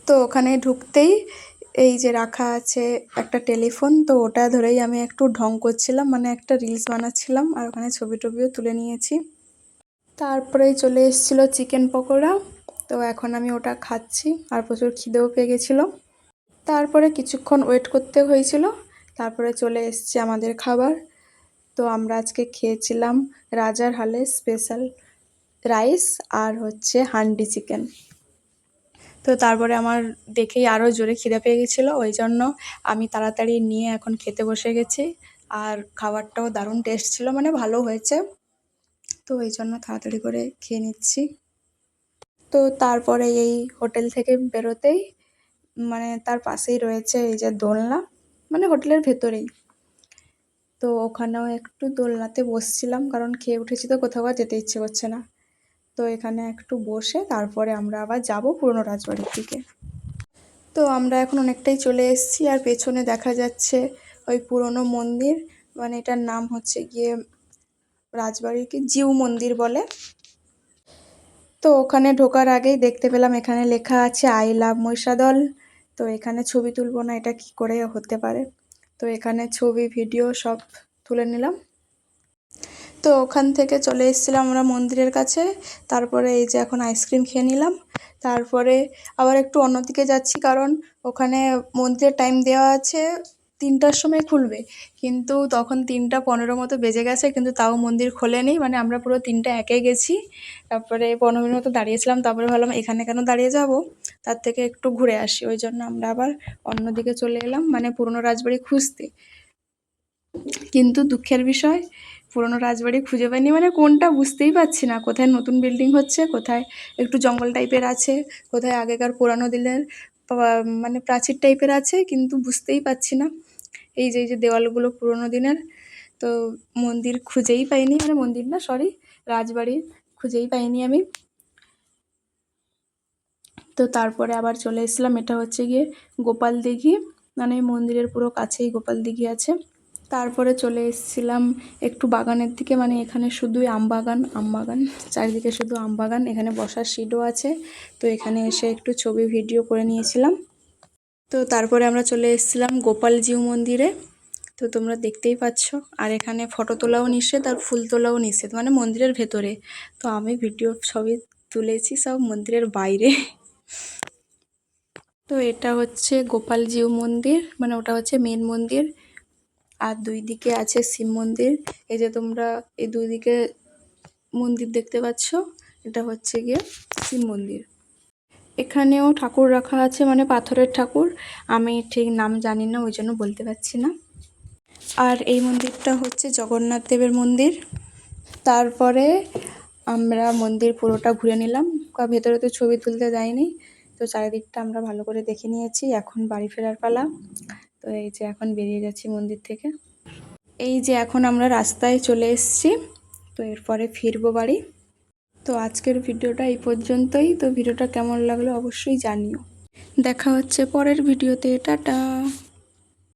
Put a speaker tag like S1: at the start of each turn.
S1: তো ওখানে ঢুকতেই এই যে রাখা আছে একটা টেলিফোন, তো ওটা ধরেই আমি একটু ঢং করছিলাম, মানে একটা রিলস বানাচ্ছিলাম আর ওখানে ছবি টবিও তুলে নিয়েছি। তারপরেই চলে এসেছিলো চিকেন পকোড়া, তো এখন আমি ওটা খাচ্ছি আর প্রচুর খিদেও পেয়ে গেছিলো। তারপরে কিছুক্ষণ ওয়েট করতে হয়েছিল, তারপরে চলে এসছে আমাদের খাবার। তো আমরা আজকে খেয়েছিলাম রাজার হালে স্পেশাল রাইস আর হচ্ছে হান্ডি চিকেন। তো তারপরে আমার দেখেই আরও জোরে খিদে পেয়ে গেছিলো, ওই জন্য আমি তাড়াতাড়ি নিয়ে এখন খেতে বসে গেছি। আর খাবারটাও দারুণ টেস্ট ছিল, মানে ভালো হয়েছে, তো এই জন্য তাড়াতাড়ি করে খেয়ে নিচ্ছি। তো তারপরে এই হোটেল থেকে বেরোতেই মানে তার পাশেই রয়েছে এই যে দোলনা, মানে হোটেলের ভেতরেই। তো ওখানেও একটু দোলনাতে বসছিলাম, কারণ খেয়ে উঠেছি তো কোথাও আর যেতে ইচ্ছে করছে না। তো এখানে একটু বসে তারপরে আমরা আবার যাব পুরনো রাজবাড়ির দিকে। তো আমরা এখন অনেকটাই চলে এসেছি, আর পেছনে দেখা যাচ্ছে ওই পুরনো মন্দির, মানে এটার নাম হচ্ছে গিয়ে রাজবাড়ির কি জিউ মন্দির বলে। তো ওখানে ঢোকার আগেই দেখতে পেলাম এখানে লেখা আছে আই লাভ মহিষাদল। তো এখানে ছবি তুলবো না এটা কি করে হতে পারে, তো এখানে ছবি ভিডিও সব তুলে নিলাম। তো ওখান থেকে চলে এসেছিলাম আমরা মন্দিরের কাছে। তারপরে এই যে এখন আইসক্রিম খেয়ে নিলাম, তারপরে আবার একটু অন্যদিকে যাচ্ছি, কারণ ওখানে মন্দিরের টাইম দেওয়া আছে 3টার সময় খুলবে, কিন্তু তখন 3:15 মতো বেজে গেছে, কিন্তু তাও মন্দির খোলেনি, মানে আমরা পুরো 3টা একে গেছি। তারপরে 15 মিনিট মতো দাঁড়িয়েছিলাম, তারপরে ভাবলাম এখানে কেন দাঁড়িয়ে যাব, তার থেকে একটু ঘুরে আসি, ওই জন্য আমরা আবার অন্যদিকে চলে এলাম, মানে পুরনো রাজবাড়ি খুঁজতে। কিন্তু দুঃখের বিষয় পুরনো রাজবাড়ি খুঁজে পাইনি, মানে কোনটা বুঝতেই পারছি না, কোথায় নতুন বিল্ডিং হচ্ছে, কোথায় একটু জঙ্গল টাইপের আছে, কোথায় আগেকার পুরানো দিনের মানে প্রাচীর টাইপের আছে, কিন্তু বুঝতেই পারছি না। এই যে দেওয়ালগুলো পুরনো দিনের, তো মন্দির খুঁজেই পাইনি, মানে মন্দির না সরি রাজবাড়ি খুঁজেই পাইনি আমি। তো তারপরে আবার চলে এসেছিলাম, এটা হচ্ছে গিয়ে গোপাল দিঘি, মানে মন্দিরের পুরো কাছেই গোপাল দিঘি আছে। তারপরে চলে এসেছিলাম একটু বাগানের দিকে, মানে এখানে শুধুই আমবাগান আমবাগান, চারিদিকে শুধু আমবাগান, এখানে বসার সিটও আছে। তো এখানে এসে একটু ছবি ভিডিও করে নিয়েছিলাম। তো তারপরে আমরা চলে এসেছিলাম গোপালজিউ মন্দিরে, তো তোমরা দেখতেই পাচ্ছ। আর এখানে ফটো তোলাও নিষেধ আর ফুল তোলাও নিষেধ, মানে মন্দিরের ভেতরে। তো আমি ভিডিও ছবি তুলেছি সব মন্দিরের বাইরে। তো এটা হচ্ছে গোপালজিউ মন্দির, মানে ওটা হচ্ছে মেন মন্দির, আর দুই দিকে আছে শিব মন্দির। এই যে তোমরা এই দুই দিকে মন্দির দেখতে পাচ্ছ, এটা হচ্ছে গিয়ে শিব মন্দির। এখানেও ঠাকুর রাখা আছে, মানে পাথরের ঠাকুর, আমি ঠিক নাম জানি না, ওই জন্য বলতে পারছি না। আর এই মন্দিরটা হচ্ছে জগন্নাথ দেবের মন্দির। তারপরে আমরা মন্দির পুরোটা ঘুরে নিলাম, ভেতরে তো ছবি তুলতে যাইনি, তো চারিদিকটা আমরা ভালো করে দেখে নিয়েছি। এখন বাড়ি ফেরার পালা। তো এই যে এখন বেরিয়ে যাচ্ছি মন্দির থেকে। এই যে এখন আমরা রাস্তায় চলে এসেছি, তো এরপরে ফিরবো বাড়ি। তো আজকের ভিডিওটা এই পর্যন্তই। তো ভিডিওটা কেমন লাগলো অবশ্যই জানিও। দেখা হচ্ছে পরের ভিডিওতে, টাটা।